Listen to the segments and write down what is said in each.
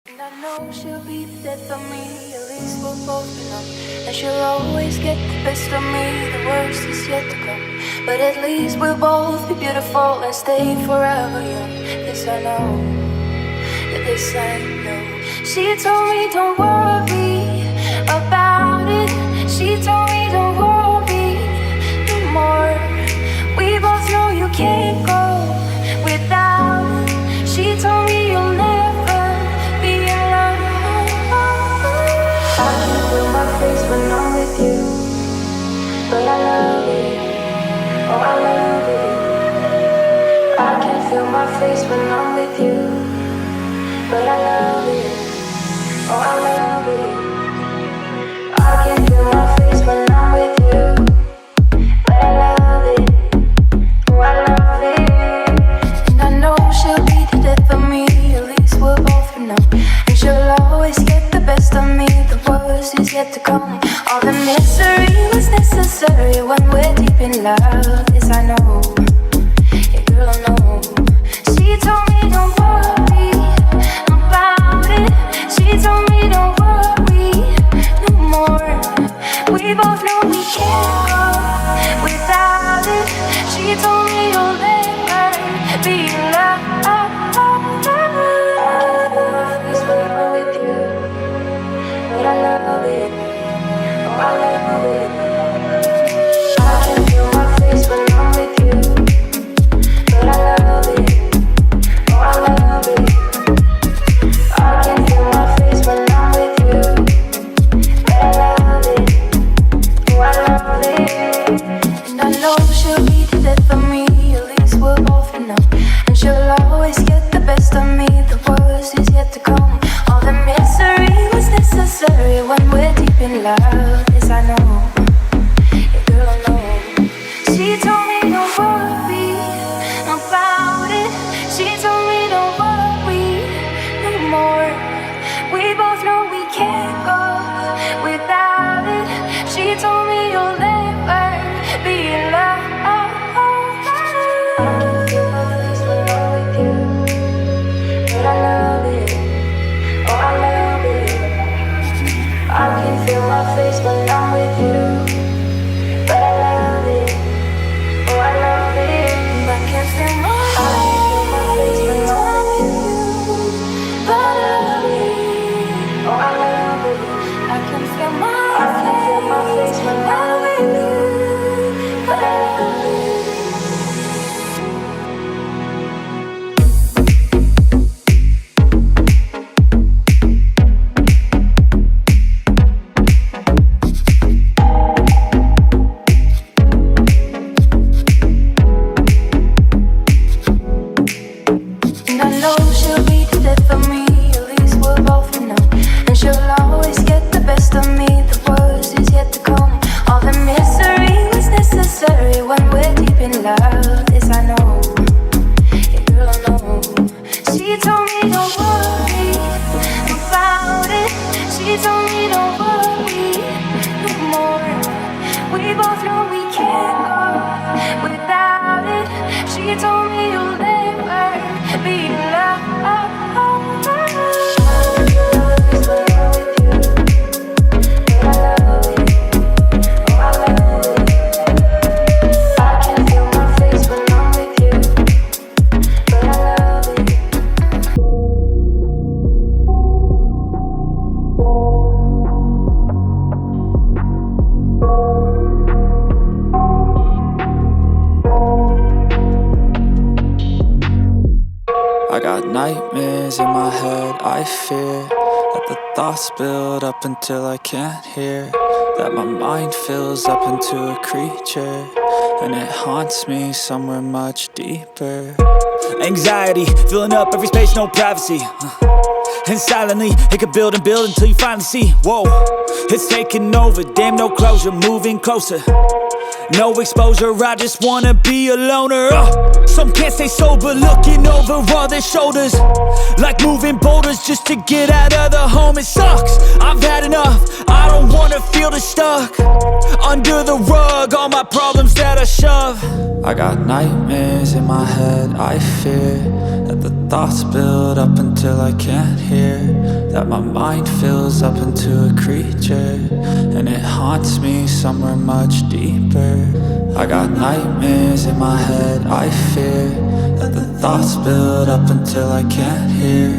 And I know she'll be the death of me, at least we'll both know. And she'll always get the best of me, the worst is yet to come. But at least we'll both be beautiful and stay forever young. This I know, this I know. She told me don't worry about it. She told me don't worry no more. We both know you can't go without it. She told me you'll never be alone. I can feel my face when I'm with you, but I love it. Oh, I love it. I can feel my face when I'm with you, but I love it. Oh, I love it. I can feel my face when I'm with you, but I love it. Oh, I love it. And I know she'll be the death of me, at least we'll both know. And she'll always get the best of me, the worst is yet to come. All the misery was necessary when we're deep in love. This I know, yeah, girl, I know. She told me don't worry about it. She told me don't worry no more. We both know we can't go without it. She told me you'll never be alone. With you, but I love it. Oh, I love it. I can feel my face when I'm with you, but I love it. Oh, I love it. I can feel my face when I'm with you, but I love it. Oh, I love it. And I know she'll be the death of me, at least we'll both know. And she'll always get the best of me, the worst is yet to come. All the misery was necessary when we're deep in love. This I know, yeah, girl, I know. She told me don't worry about it. She told me don't worry no more. We both know we can't go without it. She told me you'll never be alone. I can feel my face when I'm with you, but I love it. Oh, I love it. I can feel my face when I'm with you, but I love it. Oh, I love it. I can feel my face when I'm with you, but I love it. Oh, I love it. I can feel my face when I'm with you, but I love it. And I know she'll be the death of me, at least we'll both know. And she'll always get the best of me, the worst is yet to come. All the misery was necessary when we're deep in love. This I know, yeah, girl, I know. She told me don't worry about it. She told me don't worry no more. We both know we can't go without it. She told me you'll never be alone. I got nightmares in my head, I fear that the thoughts build up until I can't hear, that my mind fills up into a creature, and it haunts me somewhere much deeper. Anxiety, filling up every space, no privacy. And silently, it could build and build until you finally see, whoa, it's taking over, damn no closure, moving closer. No exposure, I just wanna be a loner. Some can't stay sober, looking over all their shoulders, like moving boulders just to get out of the home. It sucks, I've had enough, I don't wanna feel the stuck under the rug, all my problems that I shove. I got nightmares in my head, I fear that the thoughts build up until I can't hear, that my mind fills up into a creature, and it haunts me somewhere much deeper. I got nightmares in my head, I fear that the thoughts build up until I can't hear,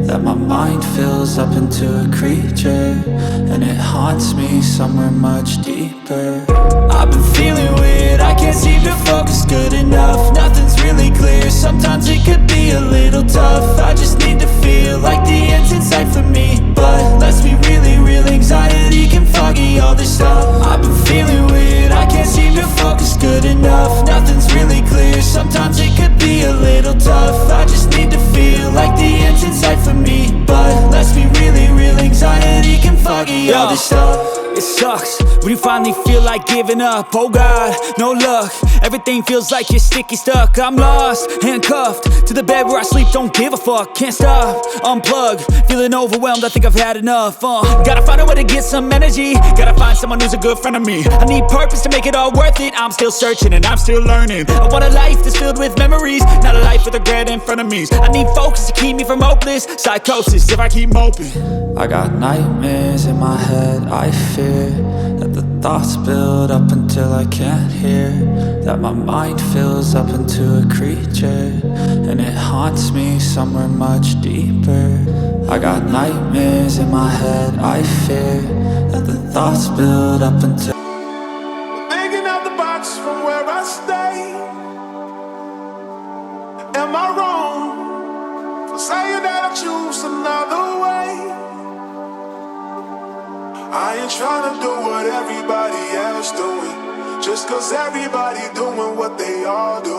that my mind fills up into a creature, and it haunts me somewhere much deeper. I've been feeling weird, I can't seem to focus good enough. Nothing's really clear, sometimes it could be a little tough. I just need to feel like the end's in sight for me, but let's be really real, anxiety can foggy all this stuff. I've been feeling weird, I can't seem to focus good enough. Nothing's really clear, sometimes it could be a little tough. I just need to feel like the end's in sight for me, but let's be really real, anxiety can foggy all this stuff. It sucks when you finally feel like giving up. Oh God, no luck. Everything feels like you're sticky stuck. I'm lost, handcuffed to the bed where I sleep. Don't give a fuck, can't stop. Unplug, feeling overwhelmed. I think I've had enough. Gotta find a way to get some energy. Gotta find someone who's a good friend of me. I need purpose to make it all worth it. I'm still searching and I'm still learning. I want a life that's filled with memories, not a life with regret and frenemies. I need focus to keep me from hopeless psychosis if I keep moping. I got nightmares in my head, I fear that the thoughts build up until I can't hear, that my mind fills up into a creature, and it haunts me somewhere much deeper. I got nightmares in my head, I fear that the thoughts build up until Thinking out the box from where I stay. Am I wrong for saying that I choose another way? I ain't tryna do what everybody else doing, just cause everybody doing what they all do.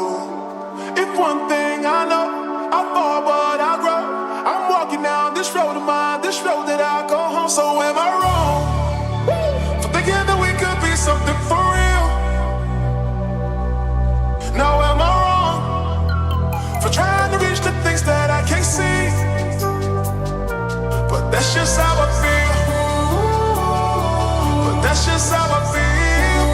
If one thing I know, I fall but I grow. I'm walking down this road of mine, this road that I go home. So am I wrong for thinking that we could be something for real? Now am I wrong for trying to reach the things that I can't see? But that's just how I feel. That's just how I feel.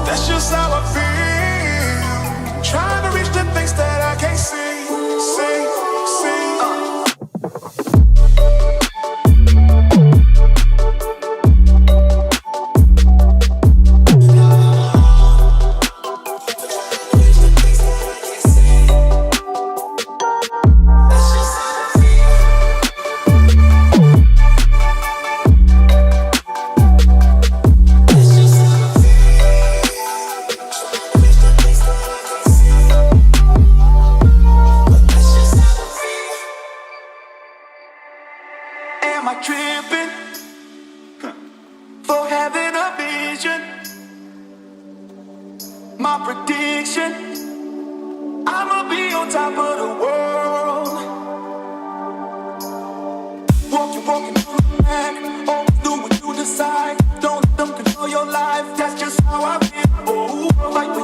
That's just how I feel. Trying to reach the things that I can't see. Am I tripping for having a vision? My prediction, I'ma be on top of the world. Walking on the back, always do what you decide. Don't let them control your life, that's just how I feel. Oh, fight with